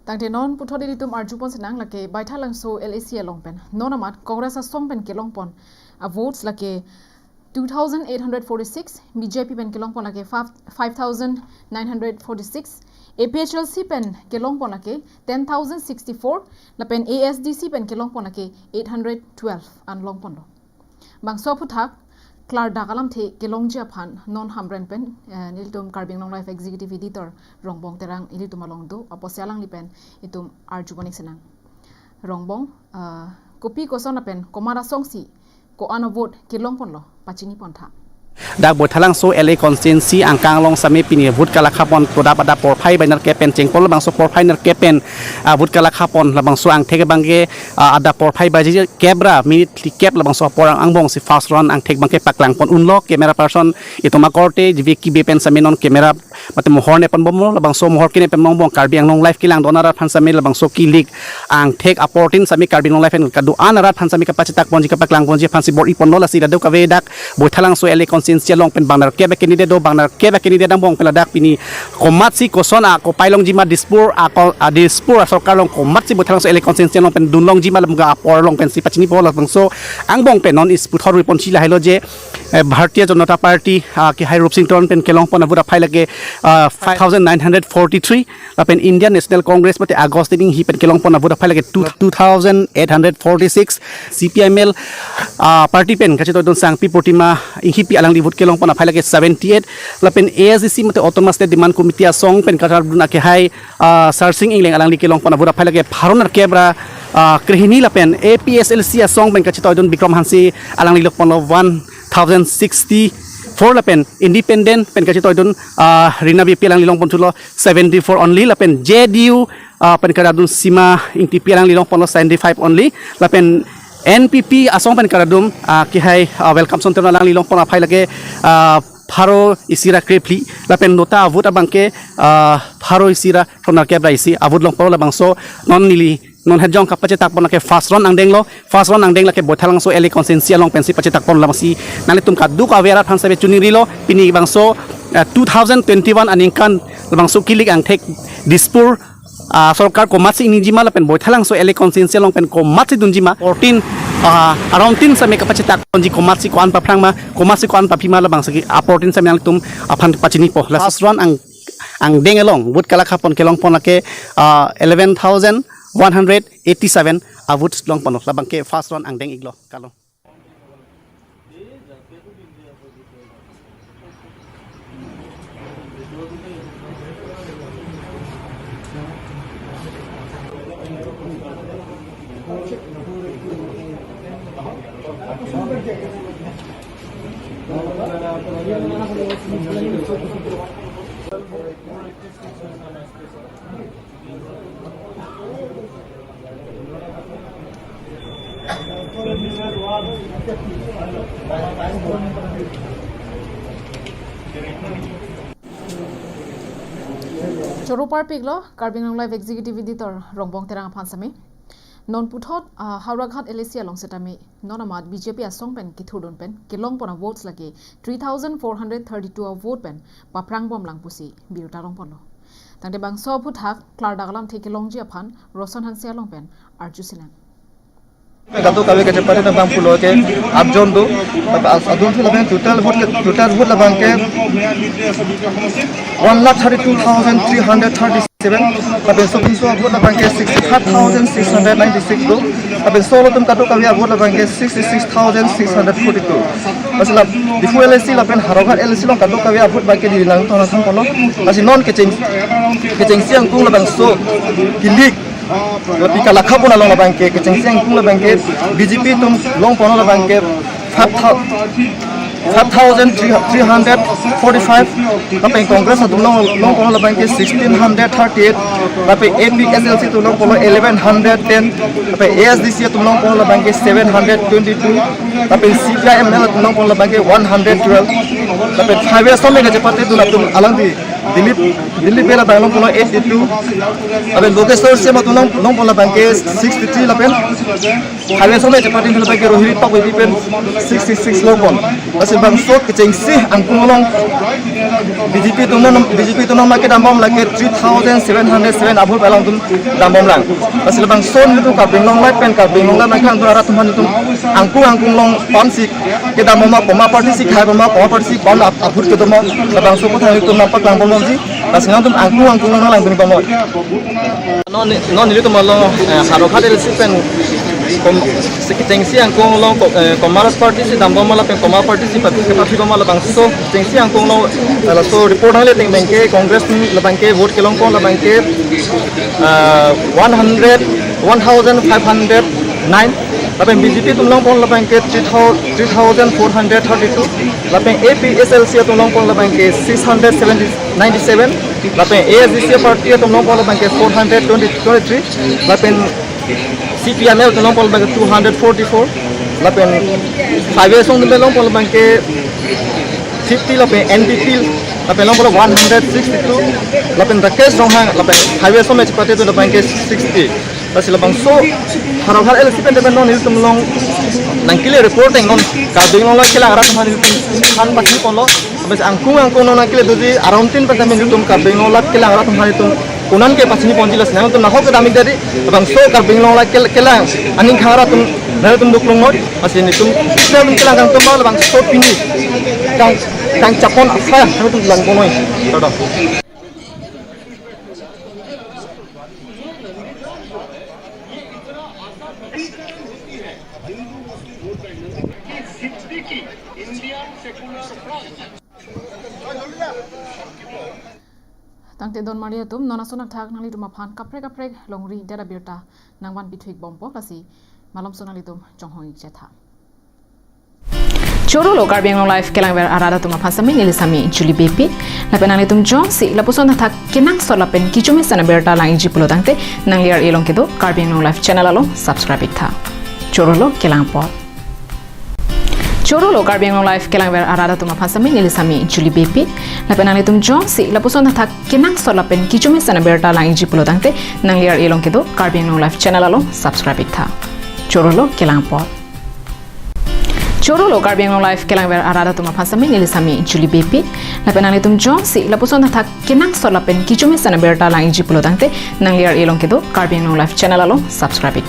Tangte non puthodi ditum arjupon senang lake baitha langso LAC alongpen non amat Congress songpen kelongpon a votes lake 2846 BJP pen kelongpon lake 5946 APHLC pen kelongpon lake 10064 lapen ASDC pen kelongpon lake 812 an longpon lo bangso puthak Klar dakalam the kelongjia phan non hamren pen niltum carbing long life executive editor rongbong terang ilitum along do aposialang lipen itum arjubonik senang rongbong kopi koson pen komara songsi ko ano vote kelong pon lo pachini pontha dak boithalang so LA constituency angkang long sami pini vot kala khapon toda pada porphai bainer kepen cengpol bangso porphai ner kepen vot kala khapon labang so ang theke bangge ada porphai baji kebra minute kep labang so porang angbong si fast run ang thek bangke paklang pon unlock camera person itoma korte jive ki bepen saminon camera mate mohor ne pon bomo labang so mohor kine pen mongbong karbi ang long life kilang donara phan sami labang so kilik ang thek aportin sami karbi long life en kadu anarat phan sami kapacitak bonji kapaklang bonji phan si bor ipon no la si dadu kawe dak boithalang so LA constituency long pen bangnar kebe kenide do bangnar kebe kenide dang bong peladak pini komatsi kosona ko pailong jima dispur dispur sarkar long komatsi boithalang so LA constituency long pen dunlong jima lamga apor long pen si pachini pola bangso ang bong pen non is puthor ripon chila helo je Bharatiya Janata Party ki hai rup sing ton pen kelong pon avura phai lage 5943 lapen Indian National Congress pate August ding hi pen kelong pon avura phai lage 2846 CPIML party pen kache to don sangpi protima hipi alang di vote kelong pon phai lage 78 lapen ASDC mate autonomous state demand committee song pen katar dun ke hai searching ingleng alang di kelong pon avura phai lage pharonar kebra krehini lapen APSLC song pen kache to don Bikram Hansi alang di lok pon 1064 lapen independent pen kache toidun Rina BP lang lilong pontulo 74 only lapen JDU pen karadun sima ingti lang lilong ponlo 75 only lapen NPP asong pen karadum ki hai welcome sonterna lang lilong pon aphai lage Pharo isira krepli lapen nota avut abangke Pharo isira tonar kebra isi avut long pon labang so non nili non hejong kapache takpon ke fast run ang denglo fast run ang dengla ke boithalang so LA constituency long pensi pache takpon lamasi nale tum ka du ka vera phan sabe chuni rilo pini bangso 2021 aningkan bangso kilik ang thek dispur sarkar ko matsi injima lapen boithalang so LA constituency long pen ko matsi dunjima 14 around 10 same kapache takpon ji ko matsi ko an paprang ma ko matsi ko an papima la bangsa ki 14 same ang tum aphan pachini po fast run ang dengelong but kala khapon kelong pon ke 11187 avut long pon labang ke fast run ang deng iglo kalo Choropar piglo carbing long life executive editor rongbong terang phansami non puthot Hauraghat LAC along setami non amat BJP asong pen kithudon pen kelong pona votes lage 3432 vote pen paprang bom lang pusi biruta long pono tangde bang so puthak klar dagalam the kelong ji aphan roson hansia long pen arju silang Gato kawe ke cepatnya tentang pulau ke abjon tu, abjon tu lebih total vote lebang ke 132,337, tapi sokin so vote lebang ke 65,696 tu, tapi solo tu gato kawe vote lebang ke 66,642. Masalah di fuel LC lebih harogat LC long gato kawe vote lebang ke di dalam tahun tahun kalau masih non kecing siang tu lebang so kilik. Tapi kalau kamu nak long bangke, kecengsiang pun bangke, BJP tu long pono bangke 5,345. Tapi Congress tu long pono bangke 1,638. Tapi APSLC tu long pono 1,110. Tapi ASDC tu long pono bangke 722. Tapi CPIML tu long pono bangke 112. Tapi 5 years sampai kecepatan tu nak tu alang di Delhi pela bang long pono 82. Tapi local source se matulong long pono bangke 63 lapen. highway so me chapati thil bang ke rohiri tok we pen 666 longpon asil bang so kechengsi angkung long BJP tu nama ke dambom lagi 3,707 abul pelang tu dambom lang. Pasal bang son itu kabing long light pen kabing long light macam tu arah tuhan itu angkung long pansik ke dambom mak poma parti sik hai poma parti sik pom abul ke tu mak bang so pun itu nampak lang pom sih. Pasal tu angkung long lang bini pom. Non itu malah harokha del sik pen sekitengsi angkung long Komaras parti si dambom malah pen Koma parti si pati malah bang so sekitengsi angkung long so report hale ting bangke Congress ni labangke vote kelong pon labangke 1509 labang BJP tumlong pon labangke 3432 labang APSLC tumlong pon labangke 697 labang ASDC party tumlong pon labangke 423 labang CPML tumlong pon labangke 244 labang 5 years on tumlong pon labangke 50 lapen NDP lapen long 162 lapen Rakesh Ronghang lapen highway so me chapate tu lapen ke 60 tas labang so harahar LC pen depan non hiltum long nangkile reporting non kabing long la kila arat han hiltum han pasti kon lo bes angkung non nangkile duji around 10 pen depan hiltum kabing long la kila arat han hiltum kunan ke pasni ponjilas nang tu nahok damik dari labang so kabing long la kila aning khara tum na tum duklong mod asin tum seven kila kang tum labang so pini kang capon apa kami tu bilang konoi, tahu. Tangte don Maria tum nona sonak thak nali tum aphan kapre longri dera birta nangwan bithuik bompo kasi malam sonali tum chonghoi chetha. Choro lo karbing long life kelang ber arada tuma phasami nilisami juli bepi lapen nang tum jo si lapuson thak kenang so lapen kichume sana berta lang ji pulo tangte nang liar elong kedo karbing long life channel alo subscribe tha choro lo kelang por Choro lo karbing long life kelang ber arada tuma phasami nilisami juli bepi lapen nang tum jo si lapuson thak kenang so lapen kichume sana berta lang ji pulo tangte nang liar elong kedo karbing long life channel alo subscribe tha choro lo kelang por Choro lo karbing long life kelang ber arada tuma phasami nilisami juli bepi lapen nang tum jo si lapuson thak kenang so lapen kichume sana berta lang ji pulo tangte nang liar elong kedo karbing long life channel alo subscribe